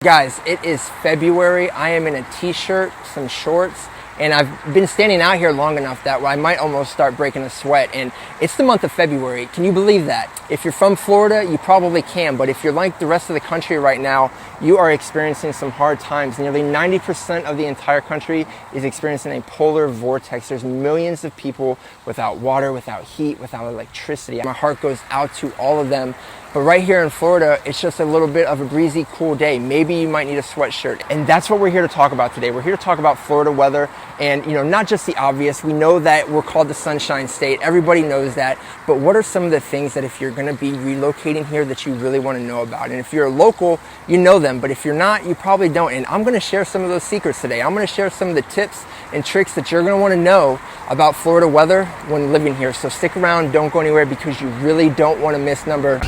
Guys, it is February. I am in a t-shirt, some shorts, and I've been standing out here long enough that I might almost start breaking a sweat. And it's the month of February. Can you believe that? If you're from Florida, you probably can, but if you're like the rest of the country right now, you are experiencing some hard times. Nearly 90% of the entire country is experiencing a polar vortex. There's millions of people without water, without heat, without electricity. My heart goes out to all of them. But right here in Florida, it's just a little bit of a breezy, cool day. Maybe you might need a sweatshirt. And that's what we're here to talk about today. We're here to talk about Florida weather and, not just the obvious. We know that we're called the Sunshine State. Everybody knows that. But what are some of the things that if you're going to be relocating here that you really want to know about? And if you're a local, you know them. But if you're not, you probably don't. And I'm going to share some of those secrets today. I'm going to share some of the tips and tricks that you're going to want to know about Florida weather when living here. So stick around. Don't go anywhere because you really don't want to miss number.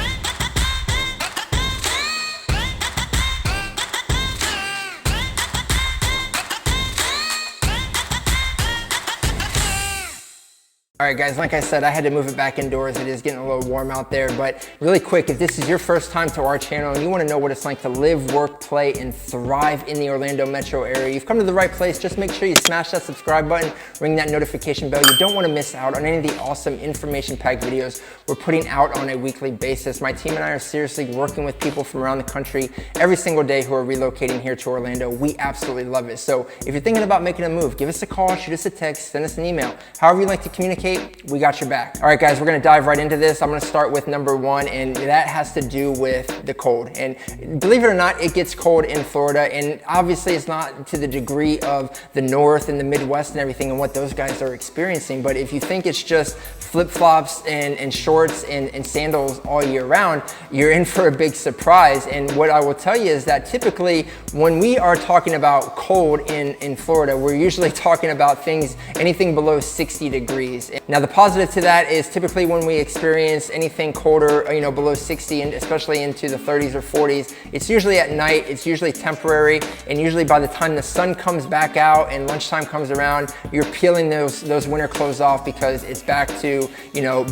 All right, guys, like I said, I had to move it back indoors. It is getting a little warm out there, but really quick, if this is your first time to our channel and you want to know what it's like to live, work, play, and thrive in the Orlando metro area, you've come to the right place. Just make sure you smash that subscribe button, ring that notification bell. You don't want to miss out on any of the awesome information-packed videos we're putting out on a weekly basis. My team and I are seriously working with people from around the country every single day who are relocating here to Orlando. We absolutely love it. So if you're thinking about making a move, give us a call, shoot us a text, send us an email. However you like to communicate, we got your back. All right, guys, we're gonna dive right into this. I'm gonna start with number one, and that has to do with the cold. And believe it or not, it gets cold in Florida, and obviously it's not to the degree of the North and the Midwest and everything and what those guys are experiencing. But if you think it's just flip-flops and shorts and sandals all year round, you're in for a big surprise. And what I will tell you is that typically when we are talking about cold in Florida, we're usually talking about anything below 60 degrees. Now the positive to that is typically when we experience anything colder, below 60 and especially into the 30s or 40s, it's usually at night, it's usually temporary, and usually by the time the sun comes back out and lunchtime comes around, you're peeling those winter clothes off because it's back to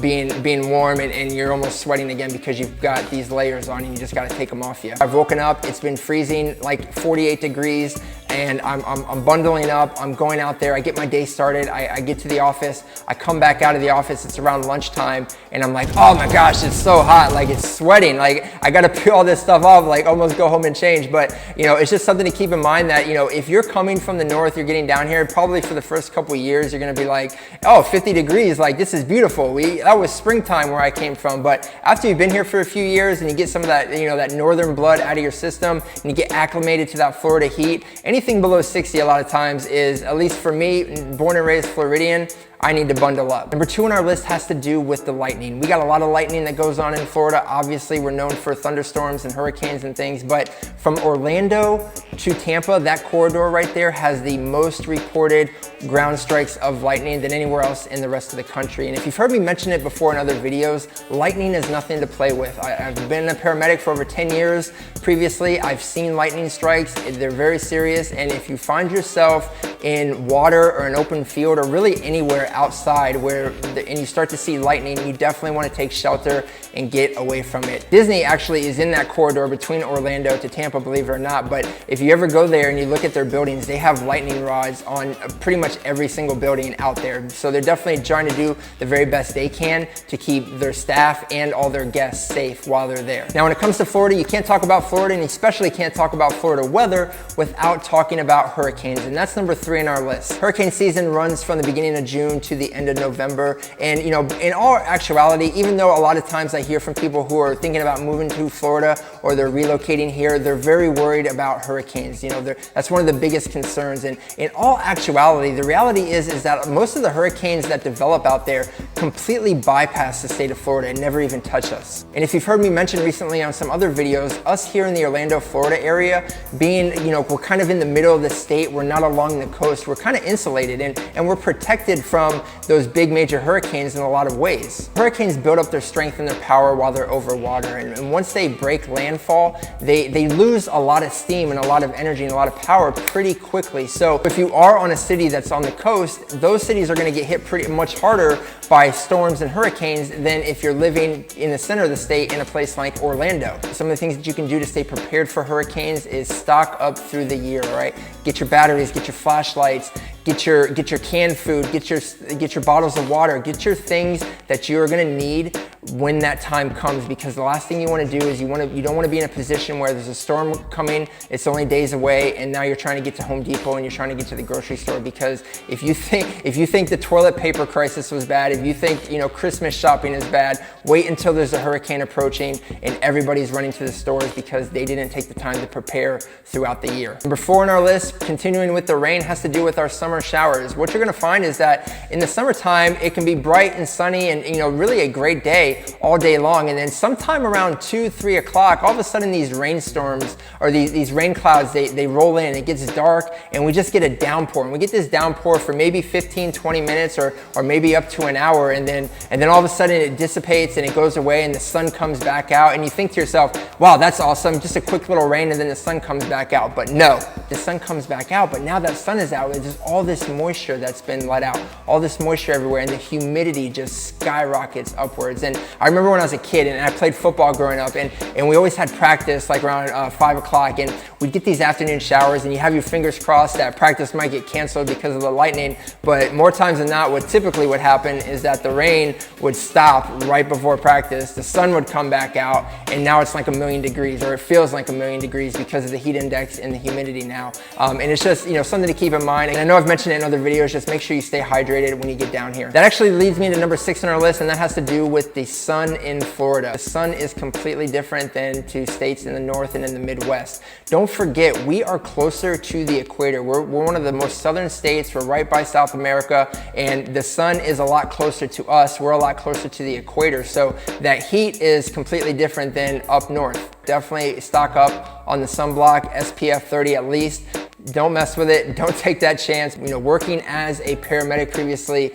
being warm and you're almost sweating again because you've got these layers on and you just got to take them off you. I've woken up, it's been freezing, like 48 degrees, and I'm bundling up, I'm going out there, I get my day started, I get to the office, I come back out of the office, it's around lunchtime, and I'm like, oh my gosh, it's so hot, like it's sweating, like I gotta peel all this stuff off, like almost go home and change. But it's just something to keep in mind that if you're coming from the north, you're getting down here, probably for the first couple of years, you're gonna be like, oh, 50 degrees, like this is beautiful. That was springtime where I came from. But after you've been here for a few years and you get some of that, that northern blood out of your system and you get acclimated to that Florida heat, anything below 60 a lot of times is, at least for me, born and raised Floridian, I need to bundle up. Number two on our list has to do with the lightning. We got a lot of lightning that goes on in Florida. Obviously, we're known for thunderstorms and hurricanes and things, but from Orlando to Tampa, that corridor right there has the most reported ground strikes of lightning than anywhere else in the rest of the country. And if you've heard me mention it before in other videos, lightning is nothing to play with. I've been a paramedic for over 10 years. Previously, I've seen lightning strikes. They're very serious. And if you find yourself in water or an open field or really anywhere outside and you start to see lightning, you definitely want to take shelter and get away from it. Disney actually is in that corridor between Orlando to Tampa, believe it or not. But if you ever go there and you look at their buildings, they have lightning rods on pretty much every single building out there. So they're definitely trying to do the very best they can to keep their staff and all their guests safe while they're there. Now, when it comes to Florida, you can't talk about Florida, and you especially can't talk about Florida weather without talking about hurricanes. And that's number three on our list. Hurricane season runs from the beginning of June to the end of November. And in all actuality, even though a lot of times I hear from people who are thinking about moving to Florida or they're relocating here, they're very worried about hurricanes. That's one of the biggest concerns. And in all actuality, the reality is that most of the hurricanes that develop out there completely bypass the state of Florida and never even touch us. And if you've heard me mention recently on some other videos, us here in the Orlando, Florida area, being, we're kind of in the middle of the state, we're not along the coast, we're kind of insulated and we're protected from those big major hurricanes in a lot of ways. Hurricanes build up their strength and their power while they're over water, and once they break landfall, they lose a lot of steam and a lot of energy and a lot of power pretty quickly. So if you are on a city that's on the coast, those cities are going to get hit pretty much harder by storms and hurricanes than if you're living in the center of the state in a place like Orlando. Some of the things that you can do to stay prepared for hurricanes is stock up through the year, right? Get your batteries, get your flashlights, get your canned food, get your bottles of water, get your things that you're gonna need when that time comes, because the last thing you want to do is you don't want to be in a position where there's a storm coming, it's only days away, and now you're trying to get to Home Depot and you're trying to get to the grocery store. Because if you think the toilet paper crisis was bad, if you think, you know, Christmas shopping is bad, wait until there's a hurricane approaching and everybody's running to the stores because they didn't take the time to prepare throughout the year. Number 4 on our list, continuing with the rain, has to do with our summer showers. What you're going to find is that in the summertime, it can be bright and sunny and, you know, really a great day all day long, and then sometime around 2-3 o'clock, all of a sudden these rainstorms or these rain clouds, they roll in, it gets dark, and we just get a downpour, and we get this downpour for maybe 15-20 minutes or maybe up to an hour, and then all of a sudden it dissipates and it goes away and the sun comes back out, and you think to yourself, wow, that's awesome, just a quick little rain, and then the sun comes back out. But no, the sun comes back out, but now that sun is out, there's all this moisture that's been let out, all this moisture everywhere, and the humidity just skyrockets upwards. And I remember when I was a kid and I played football growing up, and we always had practice like around 5 o'clock, and we'd get these afternoon showers, and you have your fingers crossed that practice might get canceled because of the lightning. But more times than not, what typically would happen is that the rain would stop right before practice, the sun would come back out, and now it's like 1,000,000 degrees, or it feels like 1,000,000 degrees because of the heat index and the humidity now. And it's just, you know, something to keep in mind. And I know I've mentioned it in other videos, just make sure you stay hydrated when you get down here. That actually leads me to number 6 on our list, and that has to do with the sun in Florida. The sun is completely different than to states in the north and in the Midwest. Don't forget, we are closer to the equator. We're one of the most southern states. We're right by South America, and the sun is a lot closer to us. We're a lot closer to the equator. So that heat is completely different than up north. Definitely stock up on the sunblock, SPF 30 at least. Don't mess with it. Don't take that chance. You know, working as a paramedic previously,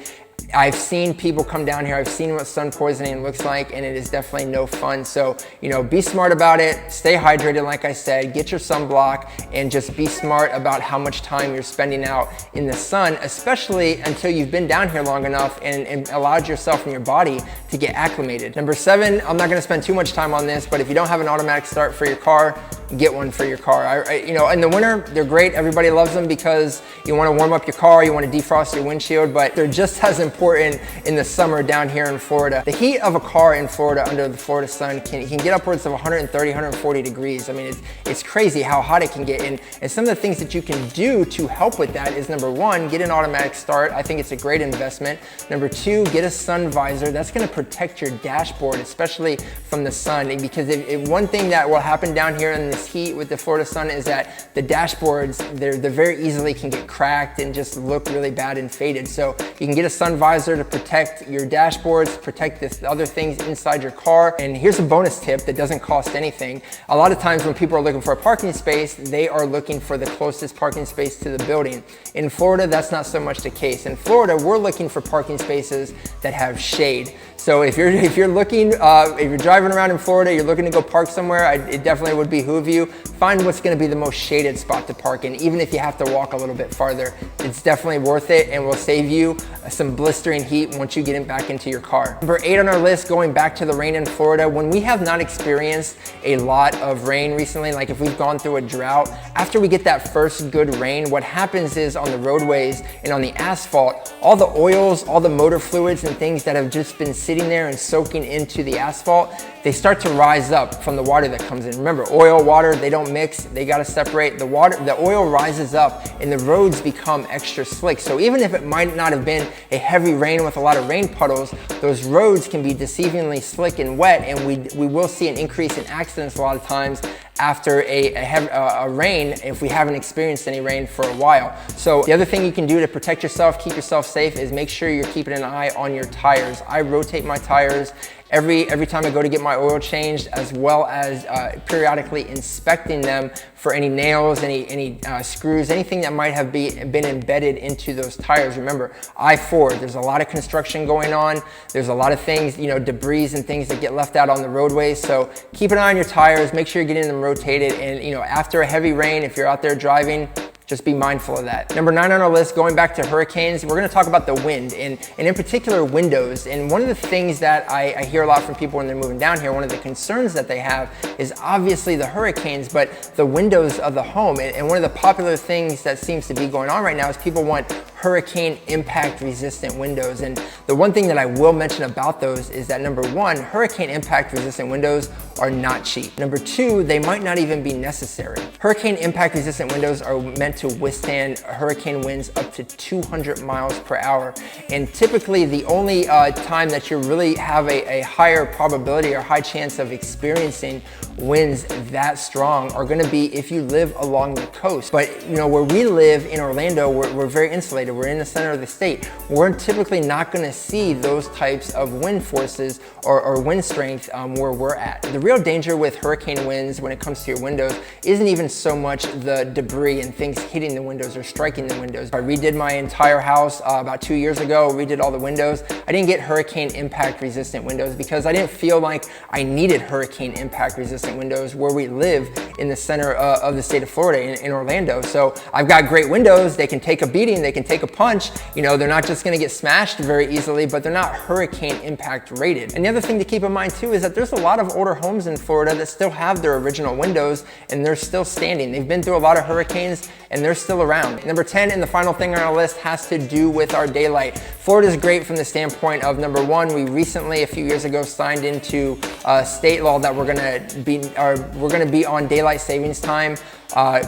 I've seen people come down here, I've seen what sun poisoning looks like, and it is definitely no fun. So, you know, be smart about it, stay hydrated like I said, get your sunblock, and just be smart about how much time you're spending out in the sun, especially until you've been down here long enough and allowed yourself and your body to get acclimated. Number 7, I'm not gonna spend too much time on this, but if you don't have an automatic start for your car, get one for your car. You know, in the winter, they're great. Everybody loves them because you want to warm up your car, you want to defrost your windshield, but they're just as important in the summer down here in Florida. The heat of a car in Florida under the Florida sun can get upwards of 130, 140 degrees. I mean, it's crazy how hot it can get. And some of the things that you can do to help with that is, number 1, get an automatic start. I think it's a great investment. Number 2, get a sun visor. That's going to protect your dashboard, especially from the sun. Because if one thing that will happen down here in this heat with the Florida sun is that the dashboards, they're very easily can get cracked and just look really bad and faded. So you can get a sun visor to protect your dashboards, protect the other things inside your car. And here's a bonus tip that doesn't cost anything. A lot of times when people are looking for a parking space, they are looking for the closest parking space to the building. In Florida, that's not so much the case. In Florida, we're looking for parking spaces that have shade. So if you're looking, if you're driving around in Florida, you're looking to go park somewhere, it definitely would behoove you. Find what's gonna be the most shaded spot to park in, even if you have to walk a little bit farther. It's definitely worth it and will save you some blistering heat once you get it back into your car. Number 8 on our list, going back to the rain in Florida. When we have not experienced a lot of rain recently, like if we've gone through a drought, after we get that first good rain, what happens is on the roadways and on the asphalt, all the oils, all the motor fluids and things that have just been sitting there and soaking into the asphalt, they start to rise up from the water that comes in. Remember, oil, water, they don't mix, they gotta separate. The oil rises up and the roads become extra slick. So even if it might not have been a heavy rain with a lot of rain puddles, those roads can be deceivingly slick and wet, and we will see an increase in accidents a lot of times after a rain if we haven't experienced any rain for a while. So the other thing you can do to protect yourself, keep yourself safe, is make sure you're keeping an eye on your tires. I rotate my tires every time I go to get my oil changed, as well as periodically inspecting them for any nails, any screws, anything that might have been embedded into those tires. Remember, I-4, there's a lot of construction going on. There's a lot of things, debris and things that get left out on the roadways. So keep an eye on your tires, make sure you're getting them rotated. And after a heavy rain, if you're out there driving, just be mindful of that. Number 9 on our list, going back to hurricanes, we're gonna talk about the wind and in particular windows. And one of the things that I hear a lot from people when they're moving down here, one of the concerns that they have is obviously the hurricanes, but the windows of the home. And one of the popular things that seems to be going on right now is people want hurricane impact resistant windows. And the one thing that I will mention about those is that number 1, hurricane impact resistant windows are not cheap. Number 2, they might not even be necessary. Hurricane impact resistant windows are meant to withstand hurricane winds up to 200 miles per hour. And typically the only time that you really have a higher probability or high chance of experiencing winds that strong are gonna be if you live along the coast. But where we live in Orlando, we're very insulated. We're in the center of the state. We're typically not gonna see those types of wind forces or wind strength where we're at. The real danger with hurricane winds when it comes to your windows isn't even so much the debris and things hitting the windows or striking the windows. I redid my entire house about 2 years ago, redid all the windows. I didn't get hurricane impact resistant windows because I didn't feel like I needed hurricane impact resistant windows where we live in the center of the state of Florida in Orlando. So I've got great windows. They can take a beating, they can take a punch. They're not just gonna get smashed very easily, but they're not hurricane impact rated. And the other thing to keep in mind too is that there's a lot of older homes in Florida that still have their original windows and they're still standing. They've been through a lot of hurricanes and they're still around. Number 10 and the final thing on our list has to do with our daylight. Florida is great from the standpoint of number 1, we recently a few years ago signed into state law that we're gonna be on daylight savings time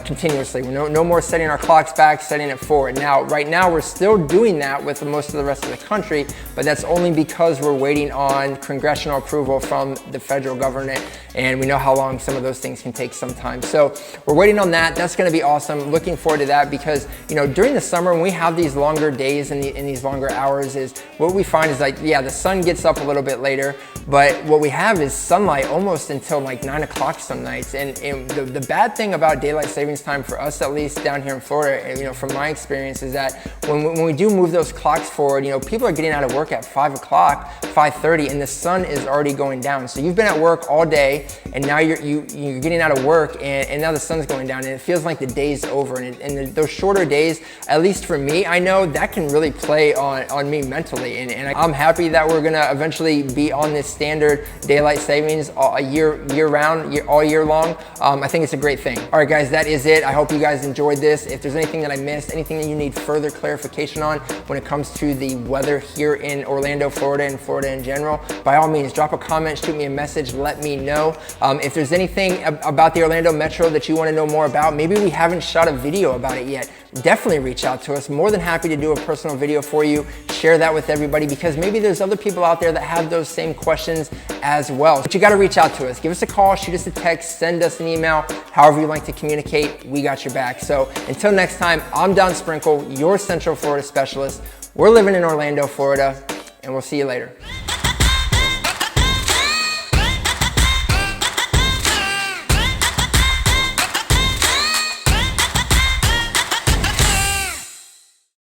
continuously. No more setting our clocks back, setting it forward. Now, right now we're still doing that with most of the rest of the country, but that's only because we're waiting on congressional approval from the federal government, and we know how long some of those things can take sometimes. So we're waiting on that. That's gonna be awesome. Looking forward to that because, during the summer when we have these longer days and these longer hours is what we find is the sun gets up a little bit later, but what we have is sunlight almost until like 9 o'clock some nights. And the bad thing about daylight savings time for us, at least down here in Florida, from my experience is that when we do move those clocks forward, people are getting out of work at 5 o'clock, 5:30, and the sun is already going down. So you've been at work all day and now you're getting out of work and now the sun's going down and it feels like the day's over. And those shorter days, at least for me, I know that can really play on me mentally. And I'm happy that we're gonna eventually be on this standard daylight savings all year round, all year long. I think it's a great thing. All right, guys, that is it. I hope you guys enjoyed this. If there's anything that I missed, anything that you need further clarification on when it comes to the weather here in Orlando, Florida, and Florida in general, by all means, drop a comment, shoot me a message, let me know. If there's anything about the Orlando Metro that you want to know more about, maybe we haven't shot a video about it yet, definitely reach out to us. More than happy to do a personal video for you, share that with everybody because maybe there's other people out there that have those same questions as well. But you got to reach out to us. Give us a call, shoot us a text, send us an email, however you like to communicate, we got your back. So until next time, I'm Don Sprinkle, your Central Florida specialist. We're living in Orlando, Florida, and we'll see you later.